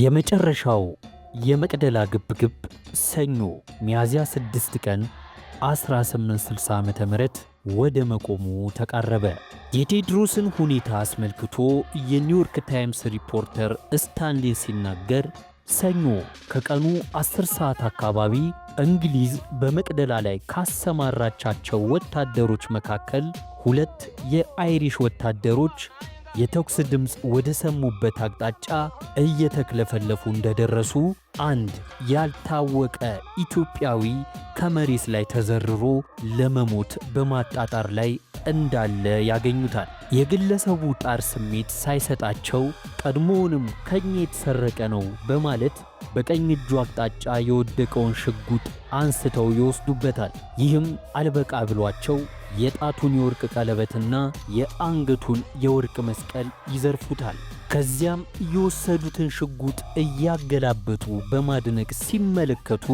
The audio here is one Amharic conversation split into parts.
የመጨረሻው የመቅደላ ግብግብ ሰኞ ሚያዝያ 6 ቀን 1860 ዓመተ ምህረት ወደ መቆሙ ተቃረበ። የቴዎድሮስን ሁኔታ አስመልክቶ የኒውዮርክ ታይምስ ሪፖርተር ስታንሊ ሲናገር ሰኞ ከቀኑ 10 ሰዓት አካባቢ እንግሊዝ በመቅደላ ላይ ካሰማራቻቸው ወታደሮች መካከል ሁለት የአይሪሽ ወታደሮች የተኩስ ድምፅ ወደ ሰሙበት አቅጣጫ እየተክለፈለፉ እንደደረሱ አንድ ያልታወቀ ኢትዮጵያዊ ከመሬት ላይ ተዘርሮ ለመሞት በማጣጣር ላይ እንዳለ ያገኙታል። የግለሰቡ ጣር ስሜት ሳይሰጣቸው ቀድሞውንም ከኛ የተሰረቀ ነው በማለት በቀኝ እጁ አቅጣጫ የወደቀውን ሽጉጥ አንስተው ይወስዱበታል። ይህም አልበቃ ብሏቸው የጣቱን የወርቅ ቀለበትና የአንገቱን የወርቅ መስቀል ይዘርፉታል። ከዚያም የወሰዱትን ሽጉጥ እያገላበጡ በማድነቅ ሲመለከቱ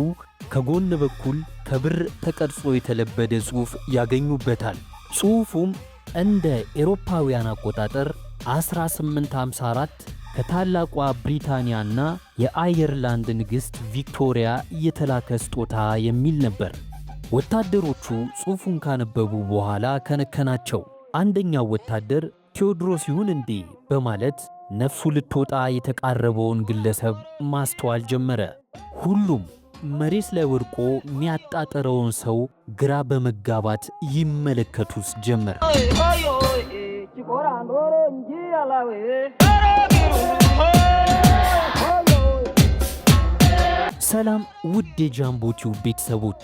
ከጎን በኩል ከብር ተቀርጾ የተለበደ ጽሑፍ ያገኙበታል። ጽሑፉም እንደ ኤሮፓውያን አቆጣጠር 1854 ከታላቋ ብሪታንያና የአየርላንድ ንግሥት ቪክቶሪያ የተላከ ስጦታ የሚል ነበር። ወታደሮቹ ጽሑፉን ካነበቡ በኋላ ከነከናቸው። አንደኛው ወታደር ቴዎድሮስ ይሁን እንዴ በማለት ነፍሱ ልትወጣ የተቃረበውን ግለሰብ ማስተዋል ጀመረ። ሁሉም መሬት ላይ ወድቆ የሚያጣጠረውን ሰው ግራ በመጋባት ይመለከቱስ ጀመር። ሰላም ውድ የጃምቦ ቲዩብ ቤተሰቦች፣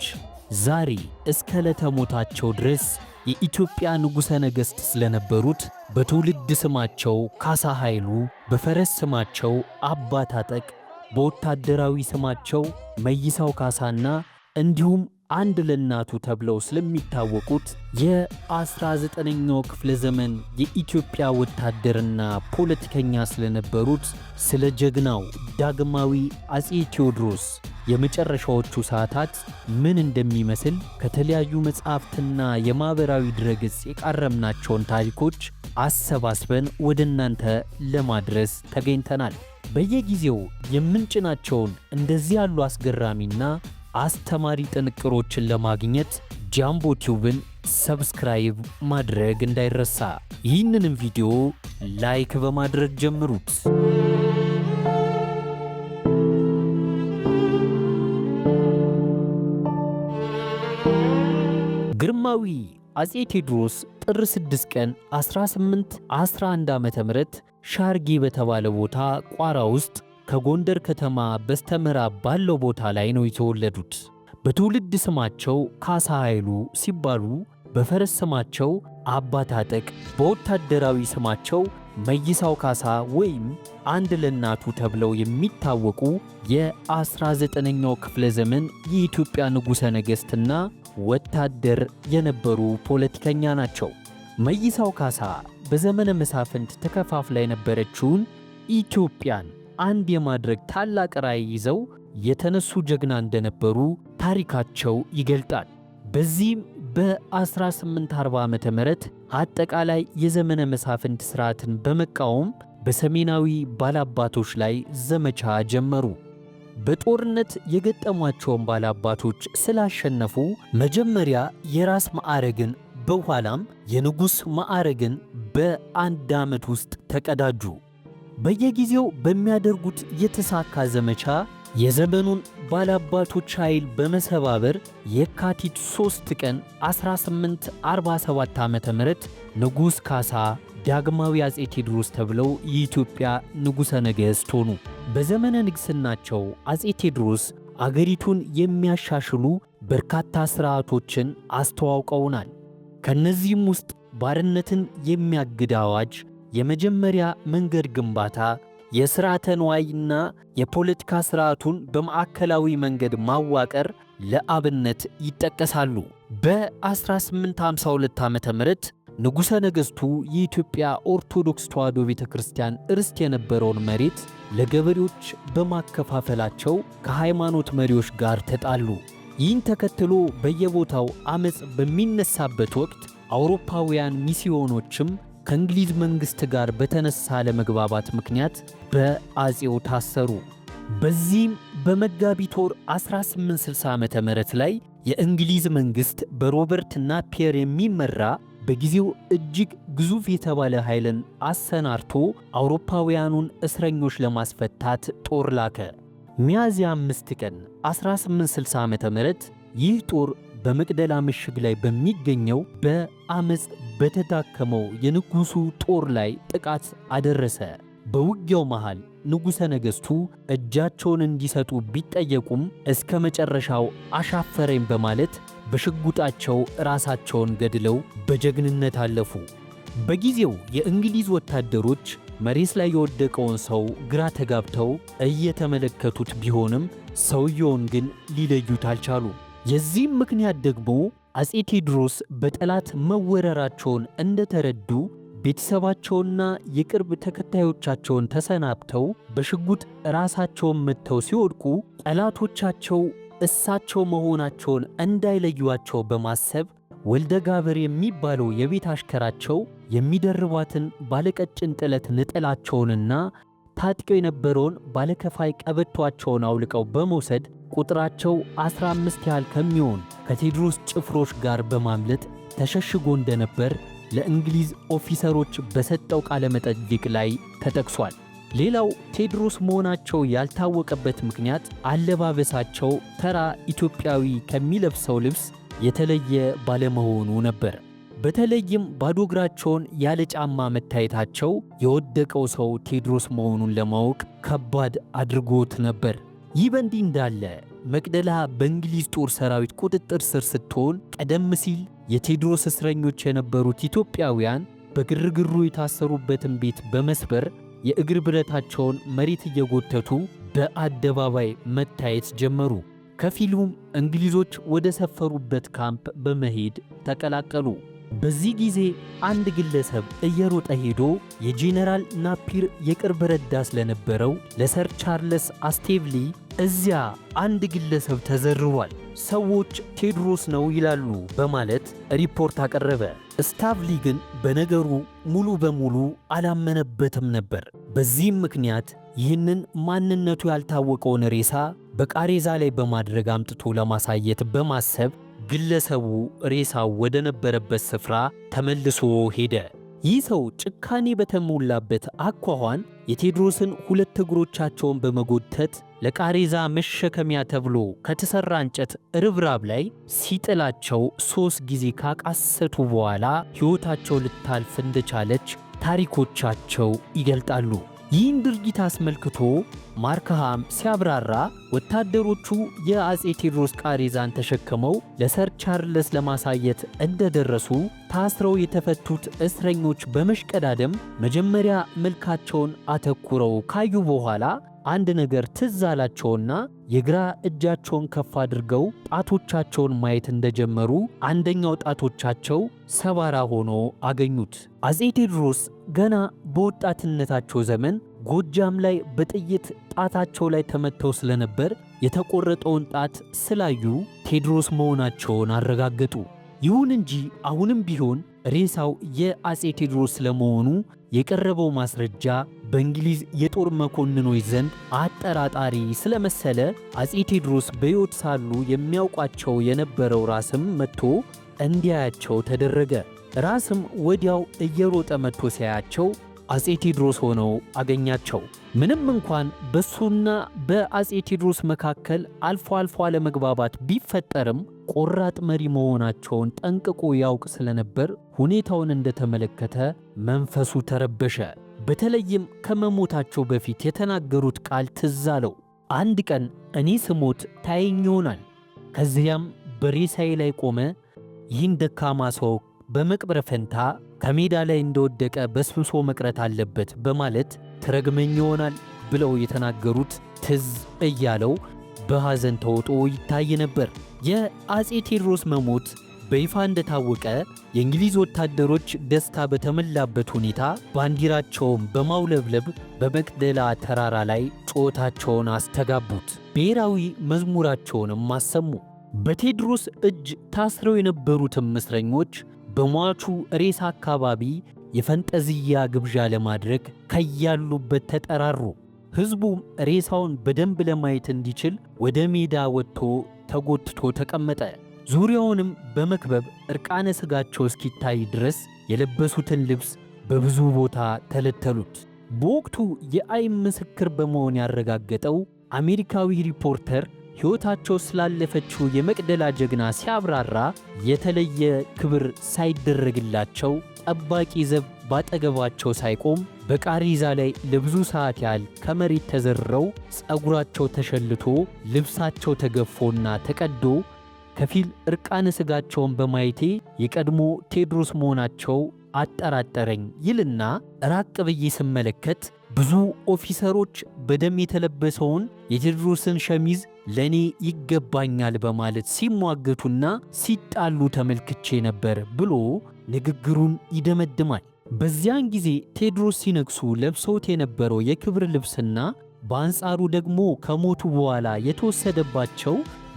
ዛሬ እስከ ዕለተ ሞታቸው ድረስ የኢትዮጵያ ንጉሠ ነገሥት ስለነበሩት በትውልድ ስማቸው ካሳ ኃይሉ፣ በፈረስ ስማቸው አባ ታጠቅ፣ በወታደራዊ ስማቸው መይሳው ካሳና እንዲሁም አንድ ለናቱ ተብለው ስለሚታወቁት የ19ኛው ክፍለ ዘመን የኢትዮጵያ ወታደርና ፖለቲከኛ ስለነበሩት ስለ ጀግናው ዳግማዊ አጼ ቴዎድሮስ የመጨረሻዎቹ ሰዓታት ምን እንደሚመስል ከተለያዩ መጻሕፍትና የማህበራዊ ድረገጽ የቃረምናቸውን ታሪኮች አሰባስበን ወደ እናንተ ለማድረስ ተገኝተናል። በየጊዜው የምንጭናቸውን እንደዚህ ያሉ አስገራሚና አስተማሪ ጥንቅሮችን ለማግኘት ጃምቦ ቲዩብን ሰብስክራይብ ማድረግ እንዳይረሳ። ይህንንም ቪዲዮ ላይክ በማድረግ ጀምሩት። ግርማዊ አጼ ቴዎድሮስ ጥር 6 ቀን 1811 ዓመተ ምህረት ሻርጌ በተባለ ቦታ ቋራ ውስጥ ከጎንደር ከተማ በስተምዕራብ ባለው ቦታ ላይ ነው የተወለዱት። በትውልድ ስማቸው ካሳ ኃይሉ ሲባሉ፣ በፈረስ ስማቸው አባ ታጠቅ፣ በወታደራዊ ስማቸው መይሳው ካሳ ወይም አንድ ለናቱ ተብለው የሚታወቁ የ19ኛው ክፍለ ዘመን የኢትዮጵያ ንጉሠ ነገሥትና ወታደር የነበሩ ፖለቲከኛ ናቸው። መይሳው ካሳ በዘመነ መሳፍንት ተከፋፍላ የነበረችውን ኢትዮጵያን አንድ የማድረግ ታላቅ ራዕይ ይዘው የተነሱ ጀግና እንደነበሩ ታሪካቸው ይገልጣል። በዚህም በ1840 ዓመተ ምህረት አጠቃላይ የዘመነ መሳፍንት ሥርዓትን በመቃወም በሰሜናዊ ባላባቶች ላይ ዘመቻ ጀመሩ። በጦርነት የገጠሟቸውን ባላባቶች ስላሸነፉ መጀመሪያ የራስ ማዕረግን በኋላም የንጉሥ ማዕረግን በአንድ ዓመት ውስጥ ተቀዳጁ። በየጊዜው በሚያደርጉት የተሳካ ዘመቻ የዘመኑን ባላባቶች ኃይል በመሰባበር የካቲት 3 ቀን 1847 ዓመተ ምህረት ንጉሥ ካሳ ዳግማዊ አጼ ቴዎድሮስ ተብለው የኢትዮጵያ ንጉሠ ነገሥት ሆኑ። በዘመነ ንግሥናቸው አጼ ቴዎድሮስ አገሪቱን የሚያሻሽሉ በርካታ ሥርዓቶችን አስተዋውቀውናል። ከነዚህም ውስጥ ባርነትን የሚያግድ አዋጅ፣ የመጀመሪያ መንገድ ግንባታ፣ የሥርዓተ ነዋይና የፖለቲካ ሥርዓቱን በማዕከላዊ መንገድ ማዋቀር ለአብነት ይጠቀሳሉ። በ1852 ዓመተ ምህረት ንጉሠ ነገሥቱ የኢትዮጵያ ኦርቶዶክስ ተዋሕዶ ቤተ ክርስቲያን ርስት የነበረውን መሬት ለገበሬዎች በማከፋፈላቸው ከሃይማኖት መሪዎች ጋር ተጣሉ። ይህን ተከትሎ በየቦታው ዓመፅ በሚነሳበት ወቅት አውሮፓውያን ሚስዮኖችም ከእንግሊዝ መንግሥት ጋር በተነሳ ለመግባባት ምክንያት በአጼው ታሰሩ። በዚህም በመጋቢት ወር 1860 ዓመተ ምህረት ላይ የእንግሊዝ መንግሥት በሮበርት ናፒየር የሚመራ በጊዜው እጅግ ግዙፍ የተባለ ኃይልን አሰናርቶ አውሮፓውያኑን እስረኞች ለማስፈታት ጦር ላከ። ሚያዝያ 5 ቀን 1860 ዓመተ ምህረት ይህ ጦር በመቅደላ ምሽግ ላይ በሚገኘው በአመፅ በተዳከመው የንጉሡ ጦር ላይ ጥቃት አደረሰ። በውጊያው መሃል ንጉሠ ነገሥቱ እጃቸውን እንዲሰጡ ቢጠየቁም እስከ መጨረሻው አሻፈረኝ በማለት በሽጉጣቸው ራሳቸውን ገድለው በጀግንነት አለፉ። በጊዜው የእንግሊዝ ወታደሮች መሬት ላይ የወደቀውን ሰው ግራ ተጋብተው እየተመለከቱት ቢሆንም ሰውየውን ግን ሊለዩት አልቻሉ። የዚህም ምክንያት ደግሞ አጼ ቴዎድሮስ በጠላት መወረራቸውን እንደተረዱ ቤተሰባቸውና የቅርብ ተከታዮቻቸውን ተሰናብተው በሽጉጥ ራሳቸውን መትተው ሲወድቁ ጠላቶቻቸው እሳቸው መሆናቸውን እንዳይለዩዋቸው በማሰብ ወልደ ጋብር የሚባለው የቤት አሽከራቸው የሚደርቧትን ባለቀጭን ጥለት ነጠላቸውንና ታጥቀው የነበረውን ባለከፋይ ቀበቷቸውን አውልቀው በመውሰድ ቁጥራቸው 15 ያህል ከሚሆን ከቴዎድሮስ ጭፍሮች ጋር በማምለጥ ተሸሽጎ እንደነበር ለእንግሊዝ ኦፊሰሮች በሰጠው ቃለ መጠይቅ ላይ ተጠቅሷል። ሌላው ቴዎድሮስ መሆናቸው ያልታወቀበት ምክንያት አለባበሳቸው ተራ ኢትዮጵያዊ ከሚለብሰው ልብስ የተለየ ባለመሆኑ ነበር። በተለይም ባዶ እግራቸውን ያለ ጫማ መታየታቸው የወደቀው ሰው ቴዎድሮስ መሆኑን ለማወቅ ከባድ አድርጎት ነበር። ይህ በእንዲህ እንዳለ መቅደላ በእንግሊዝ ጦር ሰራዊት ቁጥጥር ስር ስትሆን ቀደም ሲል የቴዎድሮስ እስረኞች የነበሩት ኢትዮጵያውያን በግርግሩ የታሰሩበትን ቤት በመስበር የእግር ብረታቸውን መሬት እየጎተቱ በአደባባይ መታየት ጀመሩ። ከፊሉም እንግሊዞች ወደ ሰፈሩበት ካምፕ በመሄድ ተቀላቀሉ። በዚህ ጊዜ አንድ ግለሰብ እየሮጠ ሄዶ የጄኔራል ናፒር የቅርብ ረዳት ስለነበረው ለሰር ቻርልስ አስቴቭሊ እዚያ አንድ ግለሰብ ተዘርሯል፣ ሰዎች ቴዎድሮስ ነው ይላሉ በማለት ሪፖርት አቀረበ። ስታቭሊ ግን በነገሩ ሙሉ በሙሉ አላመነበትም ነበር። በዚህም ምክንያት ይህንን ማንነቱ ያልታወቀውን ሬሳ በቃሬዛ ላይ በማድረግ አምጥቶ ለማሳየት በማሰብ ግለሰቡ ሬሳው ወደ ነበረበት ስፍራ ተመልሶ ሄደ። ይህ ሰው ጭካኔ በተሞላበት አኳኋን የቴዎድሮስን ሁለት እግሮቻቸውን በመጎተት ለቃሬዛ መሸከሚያ ተብሎ ከተሰራ እንጨት ርብራብ ላይ ሲጥላቸው 3 ጊዜ ካቃሰቱ በኋላ ሕይወታቸው ልታልፍ እንደቻለች ታሪኮቻቸው ይገልጣሉ። ይህን ድርጊት አስመልክቶ ማርክሃም ሲያብራራ ወታደሮቹ የአጼ ቴዎድሮስ ቃሬዛን ተሸክመው ለሰር ቻርልስ ለማሳየት እንደደረሱ ታስረው የተፈቱት እስረኞች በመሽቀዳደም መጀመሪያ መልካቸውን አተኩረው ካዩ በኋላ አንድ ነገር ትዝ አላቸውና የግራ እጃቸውን ከፍ አድርገው ጣቶቻቸውን ማየት እንደጀመሩ አንደኛው ጣቶቻቸው ሰባራ ሆኖ አገኙት። አጼ ቴዎድሮስ ገና በወጣትነታቸው ዘመን ጎጃም ላይ በጥይት ጣታቸው ላይ ተመተው ስለነበር የተቆረጠውን ጣት ስላዩ ቴዎድሮስ መሆናቸውን አረጋገጡ። ይሁን እንጂ አሁንም ቢሆን ሬሳው የአጼ ቴዎድሮስ ስለመሆኑ የቀረበው ማስረጃ በእንግሊዝ የጦር መኮንኖች ዘንድ አጠራጣሪ ስለመሰለ አጼ ቴዎድሮስ በሕይወት ሳሉ የሚያውቋቸው የነበረው ራስም መጥቶ እንዲያያቸው ተደረገ። ራስም ወዲያው እየሮጠ መጥቶ ሲያያቸው አጼ ቴዎድሮስ ሆነው አገኛቸው። ምንም እንኳን በሱና በአጼ ቴዎድሮስ መካከል አልፎ አልፎ አለመግባባት ቢፈጠርም ቆራጥ መሪ መሆናቸውን ጠንቅቆ ያውቅ ስለነበር ሁኔታውን እንደተመለከተ መንፈሱ ተረበሸ። በተለይም ከመሞታቸው በፊት የተናገሩት ቃል ትዝ አለው። አንድ ቀን እኔ ስሞት ታየኝ ይሆናል። ከዚያም በሬሳዬ ላይ ቆመ፣ ይህን ደካማ ሰው በመቅበር ፈንታ ከሜዳ ላይ እንደወደቀ በስብሶ መቅረት አለበት በማለት ትረግመኝ ይሆናል ብለው የተናገሩት ትዝ እያለው በሐዘን ተውጦ ይታይ ነበር። የአጼ ቴዎድሮስ መሞት በይፋ እንደታወቀ የእንግሊዝ ወታደሮች ደስታ በተሞላበት ሁኔታ ባንዲራቸውን በማውለብለብ በመቅደላ ተራራ ላይ ጩኸታቸውን አስተጋቡት። ብሔራዊ መዝሙራቸውንም አሰሙ። በቴዎድሮስ እጅ ታስረው የነበሩትም እስረኞች በሟቹ ሬሳ አካባቢ የፈንጠዝያ ግብዣ ለማድረግ ከያሉበት ተጠራሩ። ሕዝቡም ሬሳውን በደንብ ለማየት እንዲችል ወደ ሜዳ ወጥቶ ተጎትቶ ተቀመጠ። ዙሪያውንም በመክበብ ዕርቃነ ሥጋቸው እስኪታይ ድረስ የለበሱትን ልብስ በብዙ ቦታ ተለተሉት። በወቅቱ የዓይን ምስክር በመሆን ያረጋገጠው አሜሪካዊ ሪፖርተር ሕይወታቸው ስላለፈችው የመቅደላ ጀግና ሲያብራራ የተለየ ክብር ሳይደረግላቸው ጠባቂ ዘብ ባጠገባቸው ሳይቆም በቃሪዛ ላይ ለብዙ ሰዓት ያህል ከመሬት ተዘርረው ፀጉራቸው ተሸልቶ ልብሳቸው ተገፎና ተቀዶ ከፊል ዕርቃነ ሥጋቸውን በማየቴ የቀድሞ ቴዎድሮስ መሆናቸው አጠራጠረኝ ይልና ራቅ ብዬ ስመለከት ብዙ ኦፊሰሮች በደም የተለበሰውን የቴዎድሮስን ሸሚዝ ለኔ ይገባኛል በማለት ሲሟገቱና ሲጣሉ ተመልክቼ ነበር ብሎ ንግግሩን ይደመድማል። በዚያን ጊዜ ቴዎድሮስ ሲነግሱ ለብሰውት የነበረው የክብር ልብስና በአንጻሩ ደግሞ ከሞቱ በኋላ የተወሰደባቸው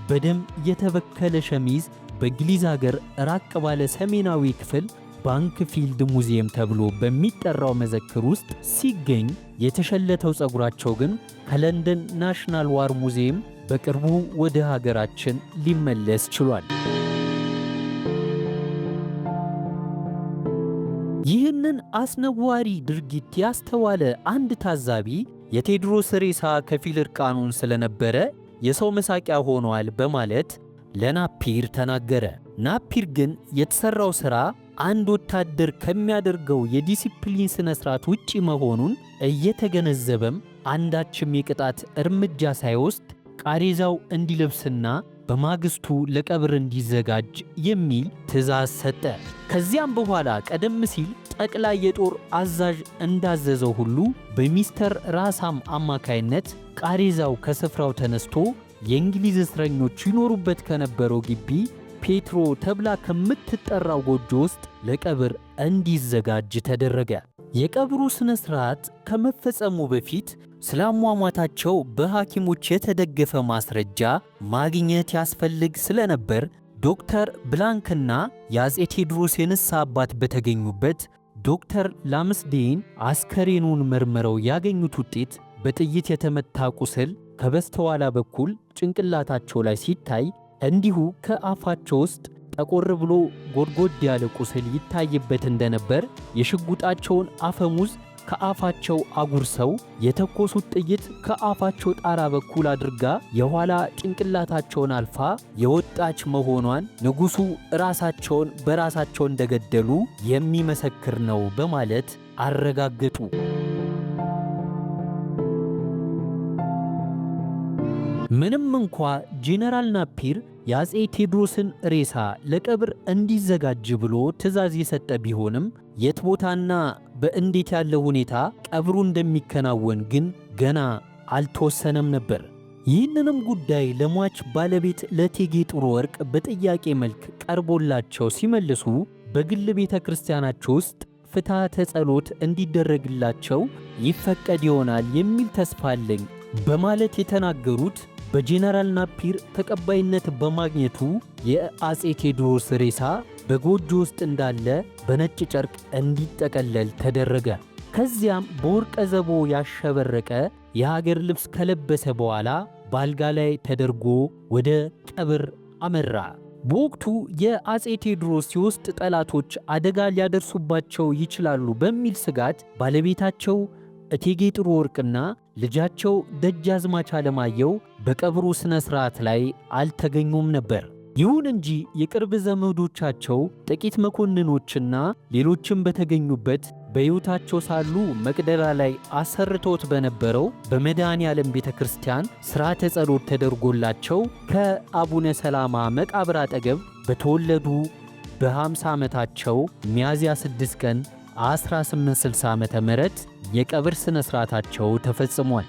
በደም የተበከለ ሸሚዝ በእንግሊዝ ሀገር ራቅ ባለ ሰሜናዊ ክፍል ባንክፊልድ ሙዚየም ተብሎ በሚጠራው መዘክር ውስጥ ሲገኝ፣ የተሸለተው ፀጉራቸው ግን ከለንደን ናሽናል ዋር ሙዚየም በቅርቡ ወደ ሀገራችን ሊመለስ ችሏል። ይህንን አስነዋሪ ድርጊት ያስተዋለ አንድ ታዛቢ የቴዎድሮስ ሬሳ ከፊል ዕርቃኑን ስለነበረ የሰው መሳቂያ ሆኗል በማለት ለናፒር ተናገረ። ናፒር ግን የተሰራው ሥራ አንድ ወታደር ከሚያደርገው የዲሲፕሊን ሥነ ሥርዓት ውጪ መሆኑን እየተገነዘበም አንዳችም የቅጣት እርምጃ ሳይወስድ ቃሬዛው እንዲለብስና በማግስቱ ለቀብር እንዲዘጋጅ የሚል ትዕዛዝ ሰጠ። ከዚያም በኋላ ቀደም ሲል ጠቅላይ የጦር አዛዥ እንዳዘዘው ሁሉ በሚስተር ራሳም አማካይነት ቃሬዛው ከስፍራው ተነስቶ የእንግሊዝ እስረኞች ይኖሩበት ከነበረው ግቢ ፔትሮ ተብላ ከምትጠራው ጎጆ ውስጥ ለቀብር እንዲዘጋጅ ተደረገ። የቀብሩ ሥነ ሥርዓት ከመፈጸሙ በፊት ስለ አሟሟታቸው በሐኪሞች የተደገፈ ማስረጃ ማግኘት ያስፈልግ ስለነበር ዶክተር ብላንክና የአፄ ቴዎድሮስ የንስሐ አባት በተገኙበት ዶክተር ላምስዴን አስከሬኑን መርምረው ያገኙት ውጤት በጥይት የተመታ ቁስል ከበስተኋላ በኩል ጭንቅላታቸው ላይ ሲታይ እንዲሁ ከአፋቸው ውስጥ ጠቆር ብሎ ጎድጎድ ያለ ቁስል ይታይበት እንደነበር፣ የሽጉጣቸውን አፈሙዝ ከአፋቸው አጉርሰው የተኮሱት ጥይት ከአፋቸው ጣራ በኩል አድርጋ የኋላ ጭንቅላታቸውን አልፋ የወጣች መሆኗን ንጉሡ ራሳቸውን በራሳቸው እንደገደሉ የሚመሰክር ነው በማለት አረጋገጡ። ምንም እንኳ ጄኔራል ናፒር የአፄ ቴዎድሮስን ሬሳ ለቀብር እንዲዘጋጅ ብሎ ትዕዛዝ የሰጠ ቢሆንም የት ቦታና በእንዴት ያለ ሁኔታ ቀብሩ እንደሚከናወን ግን ገና አልተወሰነም ነበር። ይህንንም ጉዳይ ለሟች ባለቤት ለእቴጌ ጥሩ ወርቅ በጥያቄ መልክ ቀርቦላቸው ሲመልሱ በግል ቤተ ክርስቲያናቸው ውስጥ ፍትሐተ ጸሎት እንዲደረግላቸው ይፈቀድ ይሆናል የሚል ተስፋ አለኝ በማለት የተናገሩት በጄኔራል ናፒር ተቀባይነት በማግኘቱ የአፄ ቴዎድሮስ ሬሳ በጎጆ ውስጥ እንዳለ በነጭ ጨርቅ እንዲጠቀለል ተደረገ። ከዚያም በወርቀ ዘቦ ያሸበረቀ የሀገር ልብስ ከለበሰ በኋላ በአልጋ ላይ ተደርጎ ወደ ቀብር አመራ። በወቅቱ የአፄ ቴዎድሮስ የውስጥ ጠላቶች አደጋ ሊያደርሱባቸው ይችላሉ በሚል ስጋት ባለቤታቸው እቴጌ ጥሩ ወርቅና ልጃቸው ደጃዝማች አለማየሁ በቀብሩ ሥነ ሥርዓት ላይ አልተገኙም ነበር። ይሁን እንጂ የቅርብ ዘመዶቻቸው ጥቂት መኮንኖችና ሌሎችም በተገኙበት በሕይወታቸው ሳሉ መቅደላ ላይ አሰርተውት በነበረው በመድኃኔ ዓለም ቤተ ክርስቲያን ሥርዓተ ጸሎት ተደርጎላቸው ከአቡነ ሰላማ መቃብር አጠገብ በተወለዱ በ50 ዓመታቸው ሚያዝያ 6 ቀን 1860 ዓመተ ምህረት የቀብር ሥነ ሥርዓታቸው ተፈጽሟል።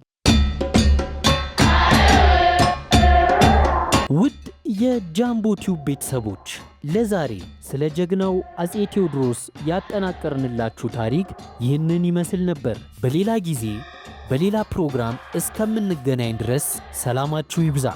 ውድ የጃምቦ ቲዩብ ቤተሰቦች ለዛሬ ስለ ጀግናው አፄ ቴዎድሮስ ያጠናቀርንላችሁ ታሪክ ይህንን ይመስል ነበር። በሌላ ጊዜ በሌላ ፕሮግራም እስከምንገናኝ ድረስ ሰላማችሁ ይብዛ።